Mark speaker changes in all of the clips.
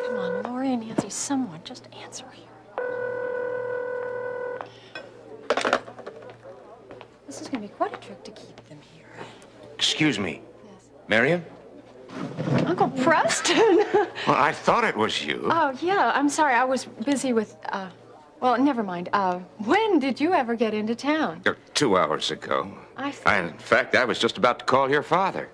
Speaker 1: Come on, Lori and Nancy, someone just answer here. This is going to be quite a trick to keep them here.
Speaker 2: Excuse me.
Speaker 1: Yes.
Speaker 2: Miriam?
Speaker 1: Uncle Preston!
Speaker 2: Well, I thought it was you.
Speaker 1: Oh, yeah, I'm sorry. I was busy with, well, never mind. When did you ever get into town?
Speaker 2: 2 hours ago.
Speaker 1: In
Speaker 2: fact, I was just about to call your father.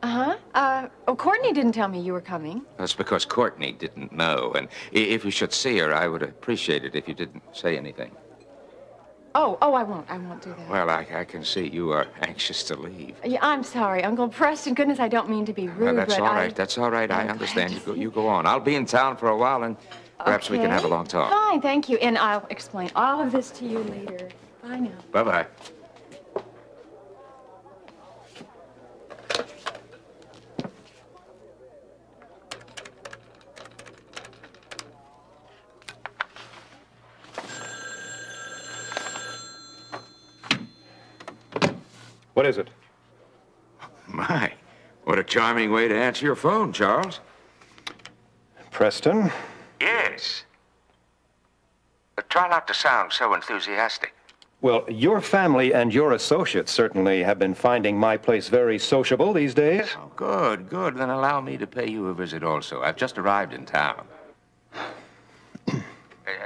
Speaker 1: Uh-huh. Oh, Courtney didn't tell me you were coming.
Speaker 2: That's because Courtney didn't know. And if you should see her, I would appreciate it if you didn't say anything.
Speaker 1: Oh, I won't. I won't do that.
Speaker 2: Well, I can see you are anxious to leave.
Speaker 1: Yeah, I'm sorry, Uncle Preston. Goodness, I don't mean to be rude,
Speaker 2: Well, that's
Speaker 1: but
Speaker 2: all right. That's all right. I understand. You go on. I'll be in town for a while, and perhaps we can have a long talk.
Speaker 1: Fine, thank you. And I'll explain all of this to you later. Bye now.
Speaker 2: Bye-bye.
Speaker 3: What is it?
Speaker 2: My, what a charming way to answer your phone, Charles.
Speaker 3: Preston?
Speaker 2: Yes. But try not to sound so enthusiastic.
Speaker 3: Well, your family and your associates certainly have been finding my place very sociable these days.
Speaker 2: Oh, good, good. Then allow me to pay you a visit also. I've just arrived in town.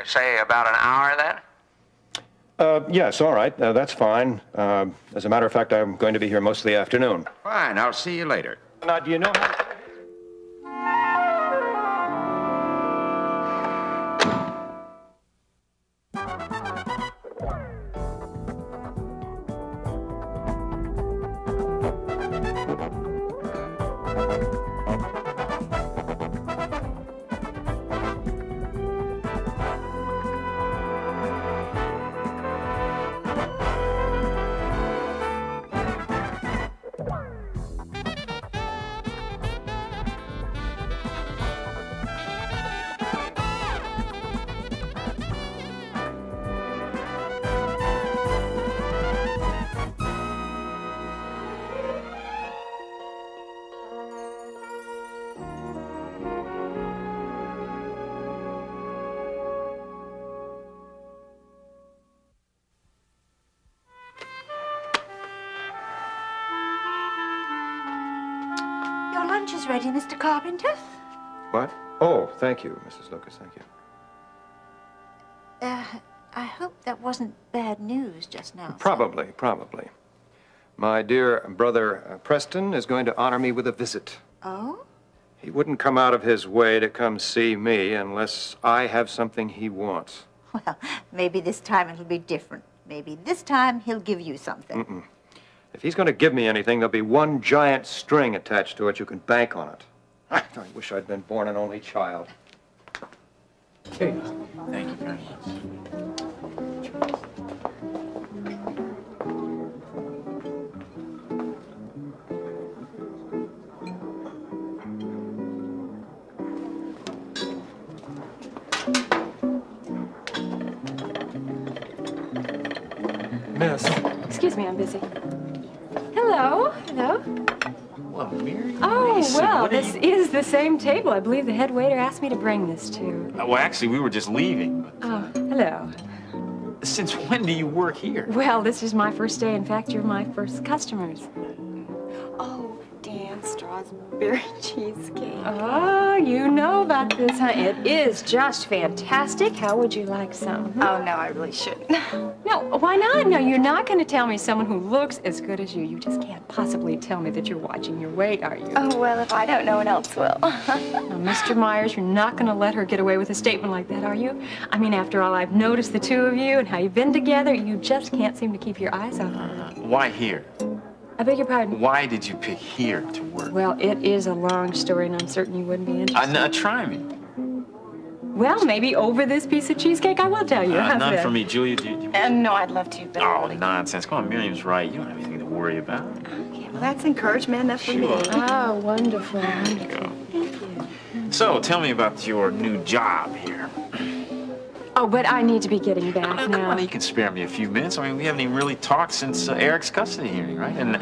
Speaker 2: Say about an hour, then?
Speaker 3: Yes, all right. That's fine. As a matter of fact, I'm going to be here most of the afternoon.
Speaker 2: Fine. I'll see you later.
Speaker 3: Now, do you know how...
Speaker 4: Your lunch is ready, Mr. Carpenter.
Speaker 3: What? Oh, thank you, Mrs. Lucas, thank you.
Speaker 4: I hope that wasn't bad news just now.
Speaker 3: Probably. My dear brother Preston is going to honor me with a visit.
Speaker 4: Oh?
Speaker 3: He wouldn't come out of his way to come see me unless I have something he wants.
Speaker 4: Well, maybe this time it'll be different. Maybe this time he'll give you something.
Speaker 3: If he's going to give me anything, there'll be one giant string attached to it. You can bank on it. I wish I'd been born an only child.
Speaker 2: Hey. Thank you very much.
Speaker 3: Miss.
Speaker 1: Excuse me, I'm busy. Hello.
Speaker 5: Well, Mary.
Speaker 1: Oh,
Speaker 5: Mason,
Speaker 1: well,
Speaker 5: what are
Speaker 1: this is the same table. I believe the head waiter asked me to bring this to.
Speaker 5: Well, actually, we were just leaving. But,
Speaker 1: Oh, hello.
Speaker 5: since when do you work here?
Speaker 1: Well, this is my first day. In fact, you're my first customers.
Speaker 6: Oh, Dan Strawberry cheesecake.
Speaker 1: Oh, you know about this, huh? It is just fantastic. How would you like some?
Speaker 6: Oh, no, I really shouldn't.
Speaker 1: No, why not? No, you're not going to tell me someone who looks as good as you. You just can't possibly tell me that you're watching your weight, are you?
Speaker 6: Oh, well, if I don't, no one else will.
Speaker 1: Now, Mr. Myers, you're not going to let her get away with a statement like that, are you? I mean, after all, I've noticed the two of you and how you've been together. You just can't seem to keep your eyes off her.
Speaker 5: Why here?
Speaker 1: I beg your pardon?
Speaker 5: Why did you pick here to work?
Speaker 1: Well, it is a long story, and I'm certain you wouldn't be interested.
Speaker 5: Try me.
Speaker 1: Well, maybe over this piece of cheesecake, I will tell you. How's
Speaker 5: None
Speaker 1: that?
Speaker 5: for me, Julia.
Speaker 6: No, I'd love to, but...
Speaker 5: Oh, nonsense. Come on, Miriam's right. You don't have anything to worry about.
Speaker 1: Okay, well,
Speaker 6: That's encouragement enough for me.
Speaker 1: Oh, wonderful, wonderful.
Speaker 5: So, tell me about your new job here.
Speaker 1: Oh, but I need to be getting back
Speaker 5: Come
Speaker 1: now.
Speaker 5: on, you can spare me a few minutes. I mean, we haven't even really talked since Eric's custody hearing, right? And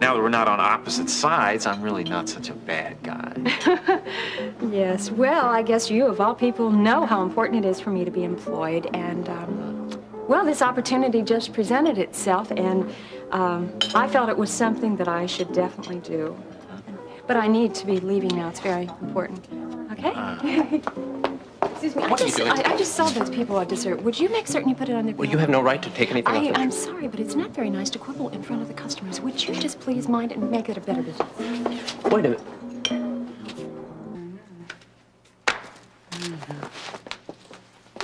Speaker 5: now that we're not on opposite sides, I'm really not such a bad guy.
Speaker 1: Yes, well, I guess you, of all people, know how important it is for me to be employed. And, well, this opportunity just presented itself, and I felt it was something that I should definitely do. But I need to be leaving now. It's very important. Okay? Excuse me, I just saw those people at dessert. Would you make certain you put it on their bill?
Speaker 7: Well, you have no right to take anything off the
Speaker 1: I'm sorry, but it's not very nice to quibble in front of the customers. Would you just please mind and make it a better business?
Speaker 7: Wait a minute.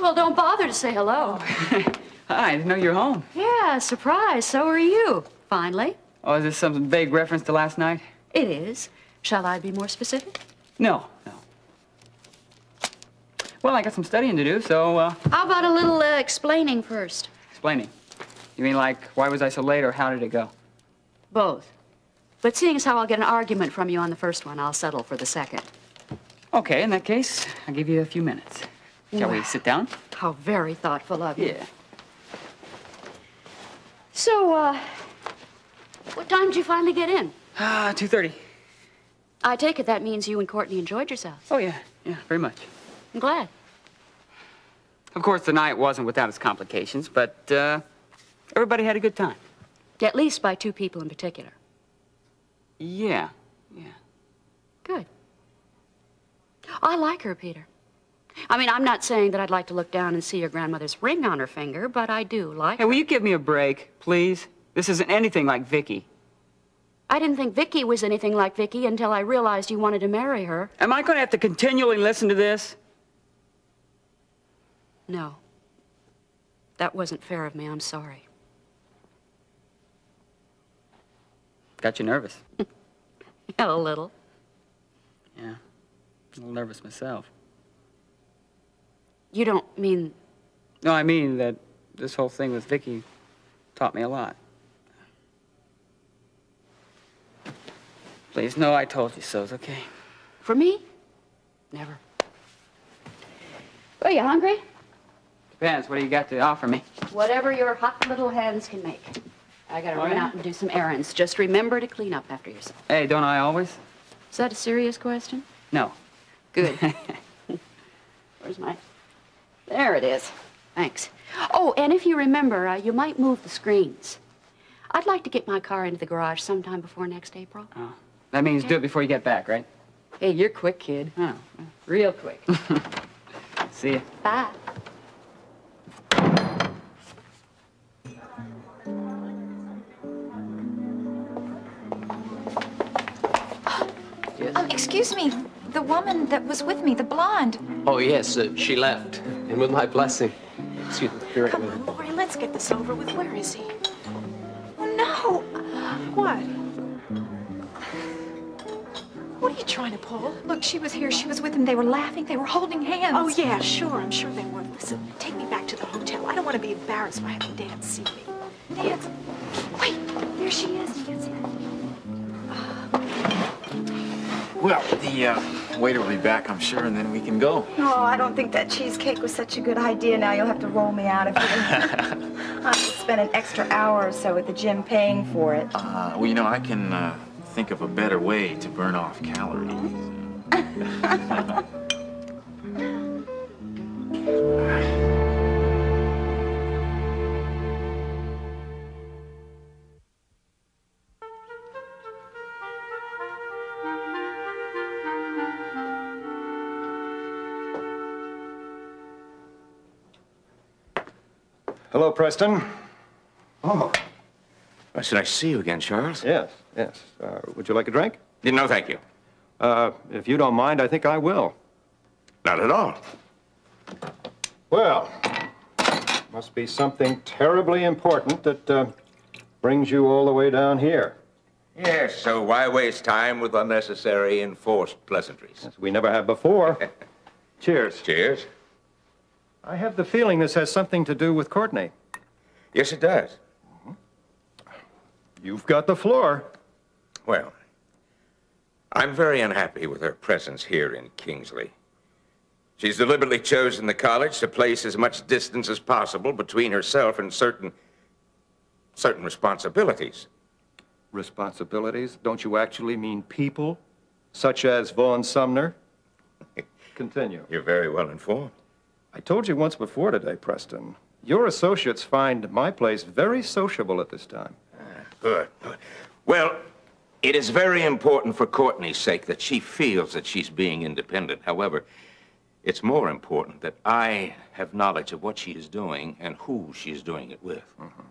Speaker 8: Well, don't bother to say hello.
Speaker 9: Hi, I didn't know you were home.
Speaker 8: Yeah, surprise. So are you. Finally.
Speaker 9: Oh, is this some vague reference to last night?
Speaker 8: It is. Shall I be more specific?
Speaker 9: No. Well, I got some studying to do, so,
Speaker 8: How about a little explaining first?
Speaker 9: explaining. You mean like, why was I so late, or how did it go?
Speaker 8: Both. But seeing as how I'll get an argument from you on the first one, I'll settle for the second.
Speaker 9: Okay, in that case, I'll give you a few minutes. Shall we sit down?
Speaker 8: How very thoughtful of you.
Speaker 9: Yeah.
Speaker 8: So, what time did you finally get in?
Speaker 9: 2:30.
Speaker 8: I take it that means you and Courtney enjoyed yourselves.
Speaker 9: Oh, yeah, very much.
Speaker 8: I'm glad.
Speaker 9: Of course, the night wasn't without its complications, but, everybody had a good time.
Speaker 8: At least by two people in particular.
Speaker 9: Yeah.
Speaker 8: Good. I like her, Peter. I mean, I'm not saying that I'd like to look down and see your grandmother's ring on her finger, but I do like
Speaker 9: Hey,
Speaker 8: her.
Speaker 9: will you give me a break, please? This isn't anything like Vicky.
Speaker 8: I didn't think Vicky was anything like Vicky until I realized you wanted to marry her.
Speaker 9: Am I going to have to continually listen to this?
Speaker 8: No. That wasn't fair of me. I'm sorry.
Speaker 9: Got you nervous.
Speaker 8: Yeah, a little.
Speaker 9: Yeah. A little nervous myself.
Speaker 8: You don't mean...
Speaker 9: No, I mean that this whole thing with Vicky taught me a lot. Please, no, I told you so's, okay?
Speaker 8: For me? Never. Are you hungry?
Speaker 9: Depends. What do you got to offer me?
Speaker 8: Whatever your hot little hands can make. I gotta run out and do some errands. Just remember to clean up after yourself.
Speaker 9: Hey, don't I always?
Speaker 8: Is that a serious question?
Speaker 9: No.
Speaker 8: Good. Where's my... There it is. Thanks. Oh, and if you remember, you might move the screens. I'd like to get my car into the garage sometime before next April.
Speaker 9: Oh. That means do it before you get back, right?
Speaker 8: Hey, you're quick, kid.
Speaker 9: Oh.
Speaker 8: Real quick.
Speaker 9: See ya.
Speaker 8: Bye.
Speaker 10: Excuse me, the woman that was with me, the blonde.
Speaker 7: Oh, yes, she left. And with my blessing. Excuse me, be right
Speaker 6: Come
Speaker 7: with
Speaker 6: on,
Speaker 7: you.
Speaker 6: Lori, let's get this over with. Where is he?
Speaker 10: Oh, no.
Speaker 6: What?
Speaker 10: What are you trying to pull? Look, she was here. She was with him. They were laughing. They were holding hands.
Speaker 6: Oh, yeah, sure. I'm sure they were. Listen, take me back to the hotel. I don't want to be embarrassed by having Dan see me.
Speaker 10: Dance. Wait, there she is. You can see her.
Speaker 5: Well, the waiter will be back, I'm sure, and then we can go.
Speaker 6: Oh, I don't think that cheesecake was such a good idea. Now you'll have to roll me out of here. I have to spend an extra hour or so at the gym paying for it.
Speaker 5: Well, you know, I can think of a better way to burn off calories.
Speaker 3: Hello, Preston.
Speaker 2: Oh. It's nice to see you again, Charles.
Speaker 3: Yes. Would you like a drink?
Speaker 2: No, thank you.
Speaker 3: If you don't mind, I think I will.
Speaker 2: Not at all.
Speaker 3: Well, must be something terribly important that brings you all the way down here.
Speaker 2: Yes, so why waste time with unnecessary enforced pleasantries?
Speaker 3: As we never have before. Cheers.
Speaker 2: Cheers.
Speaker 3: I have the feeling this has something to do with Courtney.
Speaker 2: Yes, it does.
Speaker 3: You've got the floor.
Speaker 2: Well, I'm very unhappy with her presence here in Kingsley. She's deliberately chosen the college to place as much distance as possible between herself and certain responsibilities.
Speaker 3: Responsibilities? Don't you actually mean people? Such as Vaughn Sumner? Continue.
Speaker 2: You're very well informed.
Speaker 3: I told you once before today, Preston. Your associates find my place very sociable at this time.
Speaker 2: Good, good. Well, it is very important for Courtney's sake that she feels that she's being independent. However, it's more important that I have knowledge of what she is doing and who she is doing it with.
Speaker 3: Mm-hmm.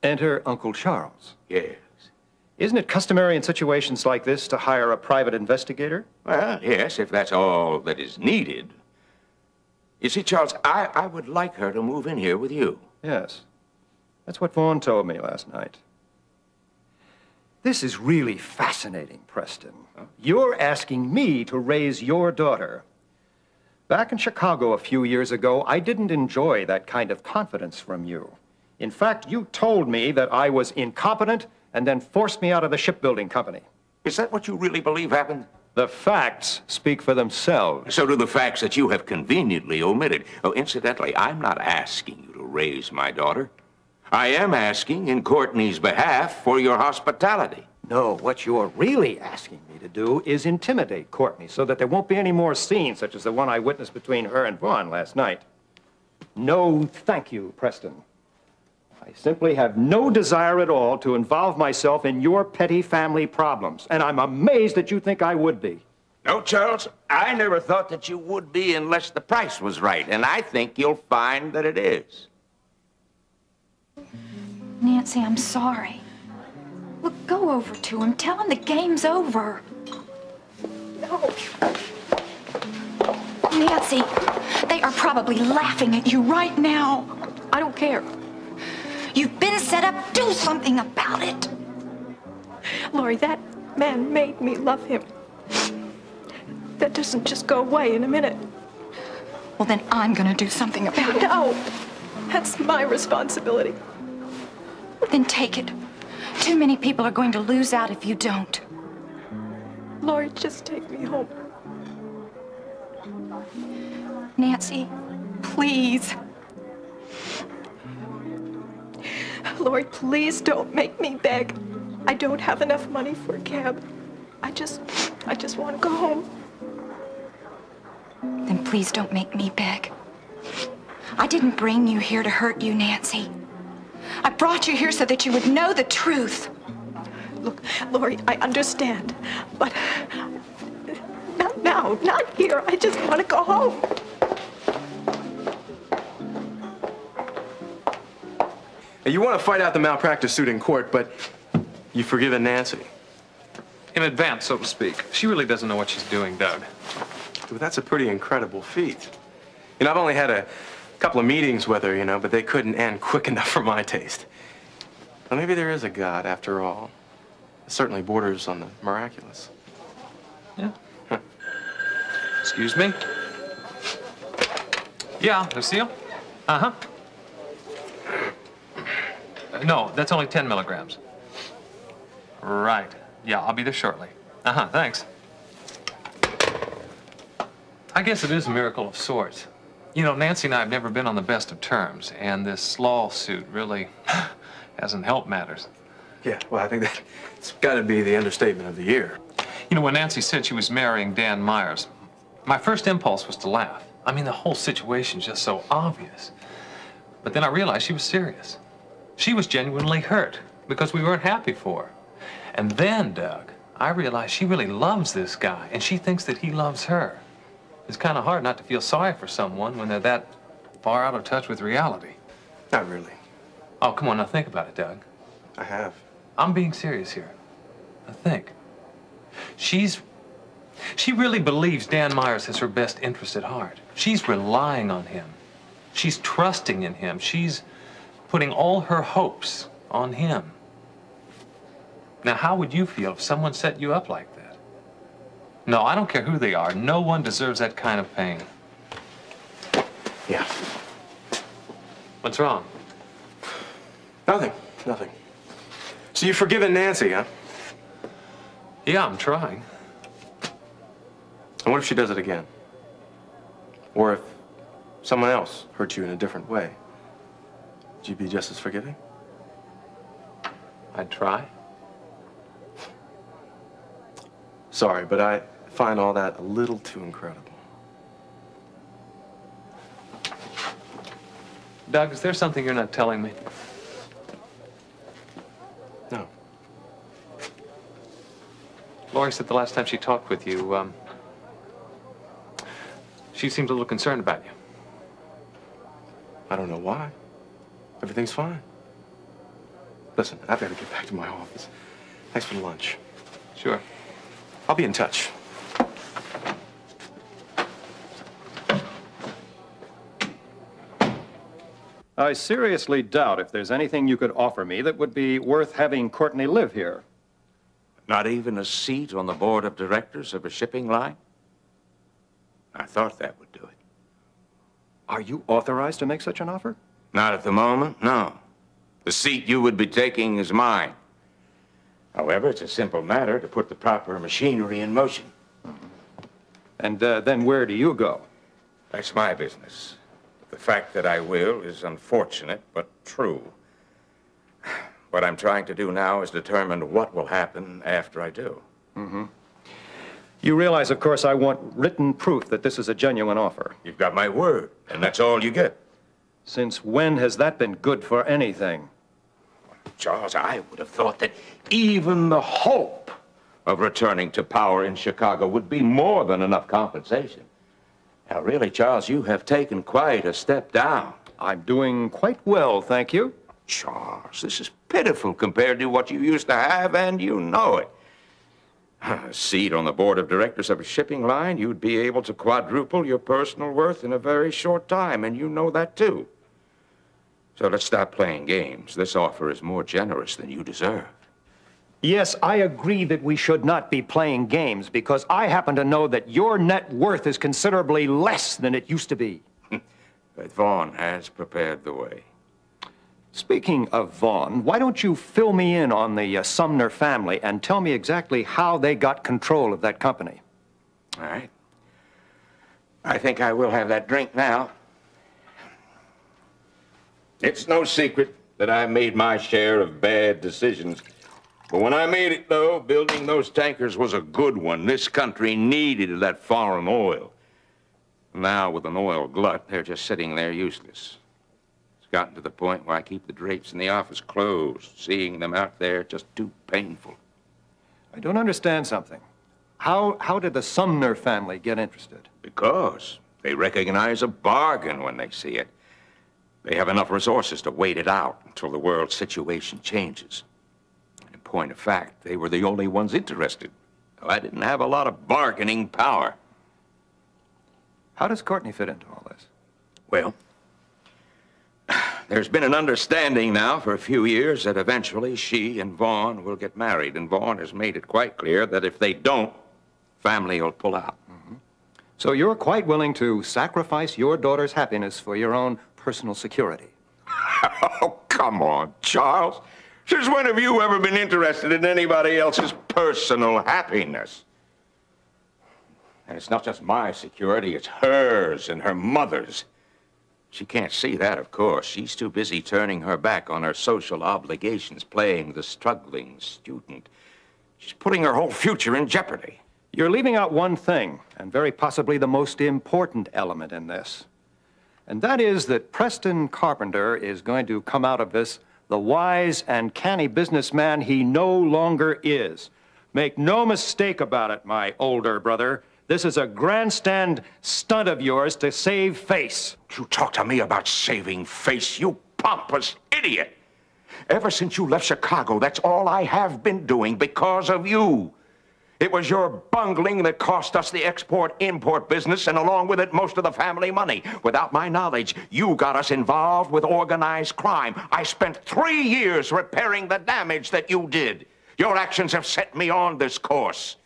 Speaker 3: Enter Uncle Charles.
Speaker 2: Yes.
Speaker 3: Isn't it customary in situations like this to hire a private investigator?
Speaker 2: Well, yes, if that's all that is needed. You see, Charles, I would like her to move in here with you.
Speaker 3: Yes. That's what Vaughn told me last night. This is really fascinating, Preston. Huh? You're asking me to raise your daughter. Back in Chicago a few years ago, I didn't enjoy that kind of confidence from you. In fact, you told me that I was incompetent and then forced me out of the shipbuilding company.
Speaker 2: Is that what you really believe happened?
Speaker 3: The facts speak for themselves.
Speaker 2: So do the facts that you have conveniently omitted. Oh, incidentally, I'm not asking you to raise my daughter. I am asking, in Courtney's behalf, for your hospitality.
Speaker 3: No, what you're really asking me to do is intimidate Courtney so that there won't be any more scenes such as the one I witnessed between her and Vaughn last night. No, thank you, Preston. I simply have no desire at all to involve myself in your petty family problems, and I'm amazed that you think I would be.
Speaker 2: No, Charles, I never thought that you would be unless the price was right, and I think you'll find that it is.
Speaker 10: Nancy, I'm sorry. Look, go over to him. Tell him the game's over. No. Nancy, they are probably laughing at you right now. I don't care. You've been set up. Do something about it.
Speaker 6: Lori, that man made me love him. That doesn't just go away in a minute.
Speaker 10: Well, then I'm gonna do something about it.
Speaker 6: No, that's my responsibility.
Speaker 10: Then take it. Too many people are going to lose out if you don't.
Speaker 6: Lori, just take me home.
Speaker 10: Nancy, please.
Speaker 6: Lori, please don't make me beg. I don't have enough money for a cab. I just want to go home.
Speaker 10: Then please don't make me beg. I didn't bring you here to hurt you, Nancy. I brought you here so that you would know the truth.
Speaker 6: Look, Lori, I understand, but not now, not here. I just want to go home.
Speaker 11: You want to fight out the malpractice suit in court, but you've forgiven Nancy.
Speaker 12: In advance, so to speak. She really doesn't know what she's doing, Doug.
Speaker 11: Dude, that's a pretty incredible feat. You know, I've only had a couple of meetings with her, you know, but they couldn't end quick enough for my taste. Well, maybe there is a God, after all. It certainly borders on the miraculous.
Speaker 12: Yeah. Huh. Excuse me? Yeah, Lucille? Uh-huh. No, that's only 10 milligrams. Right. Yeah, I'll be there shortly. Uh-huh, thanks. I guess it is a miracle of sorts. You know, Nancy and I have never been on the best of terms, and this lawsuit really hasn't helped matters.
Speaker 11: Yeah, well, I think that's got to be the understatement of the year.
Speaker 12: You know, when Nancy said she was marrying Dan Myers, my first impulse was to laugh. I mean, the whole situation's just so obvious. But then I realized she was serious. She was genuinely hurt because we weren't happy for her. And then, Doug, I realized she really loves this guy, and she thinks that he loves her. It's kind of hard not to feel sorry for someone when they're that far out of touch with reality.
Speaker 11: Not really.
Speaker 12: Oh, come on, now think about it, Doug.
Speaker 11: I have.
Speaker 12: I'm being serious here. Now think. She really believes Dan Myers has her best interest at heart. She's relying on him. She's trusting in him. She's putting all her hopes on him. Now, how would you feel if someone set you up like that? No, I don't care who they are. No one deserves that kind of pain.
Speaker 11: Yeah.
Speaker 12: What's wrong?
Speaker 11: Nothing. Nothing. So you've forgiven Nancy, huh?
Speaker 12: Yeah, I'm trying.
Speaker 11: And what if she does it again? Or if someone else hurt you in a different way? Would you be just as forgiving?
Speaker 12: I'd try.
Speaker 11: Sorry, but I find all that a little too incredible.
Speaker 12: Doug, is there something you're not telling me?
Speaker 11: No.
Speaker 12: Lori said the last time she talked with you, she seemed a little concerned about you.
Speaker 11: I don't know why. Everything's fine. Listen, I've got to get back to my office. Thanks for the lunch.
Speaker 12: Sure.
Speaker 11: I'll be in touch.
Speaker 3: I seriously doubt if there's anything you could offer me that would be worth having Courtney live here.
Speaker 2: Not even a seat on the board of directors of a shipping line? I thought that would do it.
Speaker 3: Are you authorized to make such an offer?
Speaker 2: Not at the moment, no. The seat you would be taking is mine. However, it's a simple matter to put the proper machinery in motion.
Speaker 3: And then where do you go?
Speaker 2: That's my business. The fact that I will is unfortunate, but true. What I'm trying to do now is determine what will happen after I do.
Speaker 3: Mm-hmm. You realize, of course, I want written proof that this is a genuine offer.
Speaker 2: You've got my word, and that's all you get.
Speaker 3: Since when has that been good for anything?
Speaker 2: Charles, I would have thought that even the hope of returning to power in Chicago would be more than enough compensation. Now, really, Charles, you have taken quite a step down.
Speaker 3: I'm doing quite well, thank you.
Speaker 2: Charles, this is pitiful compared to what you used to have, and you know it. A seat on the board of directors of a shipping line, you'd be able to quadruple your personal worth in a very short time, and you know that, too. So let's stop playing games. This offer is more generous than you deserve.
Speaker 3: Yes, I agree that we should not be playing games, because I happen to know that your net worth is considerably less than it used to be.
Speaker 2: But Vaughn has prepared the way.
Speaker 3: Speaking of Vaughn, why don't you fill me in on the Sumner family and tell me exactly how they got control of that company?
Speaker 2: All right. I think I will have that drink now. It's no secret that I made my share of bad decisions. But when I made it, though, building those tankers was a good one. This country needed that foreign oil. Now, with an oil glut, they're just sitting there useless. It's gotten to the point where I keep the drapes in the office closed. Seeing them out there just too painful.
Speaker 3: I don't understand something. How did the Sumner family get interested?
Speaker 2: Because they recognize a bargain when they see it. They have enough resources to wait it out until the world situation changes. In point of fact, they were the only ones interested. So I didn't have a lot of bargaining power.
Speaker 3: How does Courtney fit into all this?
Speaker 2: Well, there's been an understanding now for a few years that eventually she and Vaughn will get married. And Vaughn has made it quite clear that if they don't, family will pull out.
Speaker 3: Mm-hmm. So you're quite willing to sacrifice your daughter's happiness for your own personal security?
Speaker 2: Oh, come on, Charles. Since when have you ever been interested in anybody else's personal happiness? And it's not just my security, it's hers and her mother's. She can't see that, of course. She's too busy turning her back on her social obligations, playing the struggling student. She's putting her whole future in jeopardy.
Speaker 3: You're leaving out one thing, and very possibly the most important element in this. And that is that Preston Carpenter is going to come out of this the wise and canny businessman he no longer is. Make no mistake about it, my older brother. This is a grandstand stunt of yours to save face.
Speaker 2: You talk to me about saving face, you pompous idiot. Ever since you left Chicago, that's all I have been doing because of you. It was your bungling that cost us the export-import business, and along with it, most of the family money. Without my knowledge, you got us involved with organized crime. I spent 3 years repairing the damage that you did. Your actions have set me on this course.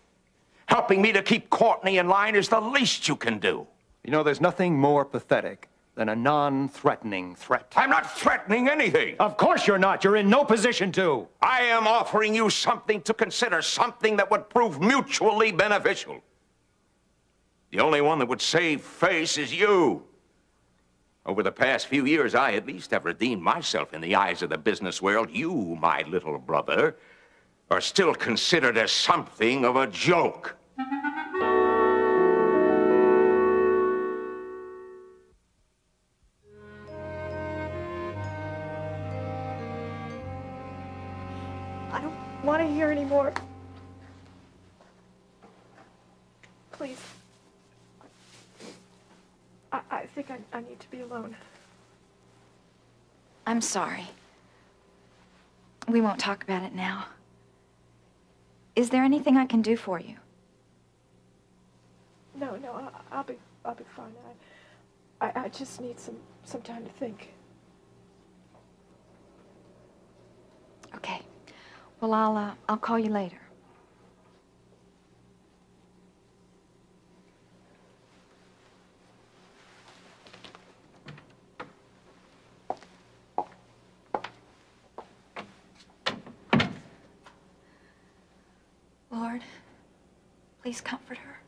Speaker 2: Helping me to keep Courtney in line is the least you can do.
Speaker 3: You know, there's nothing more pathetic than a non-threatening threat.
Speaker 2: I'm not threatening anything.
Speaker 3: Of course you're not. You're in no position to.
Speaker 2: I am offering you something to consider, something that would prove mutually beneficial. The only one that would save face is you. Over the past few years, I at least have redeemed myself in the eyes of the business world. You, my little brother, are still considered as something of a joke.
Speaker 6: I don't want to hear anymore. Please. I think I need to be alone.
Speaker 10: I'm sorry. We won't talk about it now. Is there anything I can do for you?
Speaker 6: No, I'll be fine. I just need some time to think.
Speaker 10: Okay. Well, I'll call you later. Lord, please comfort her.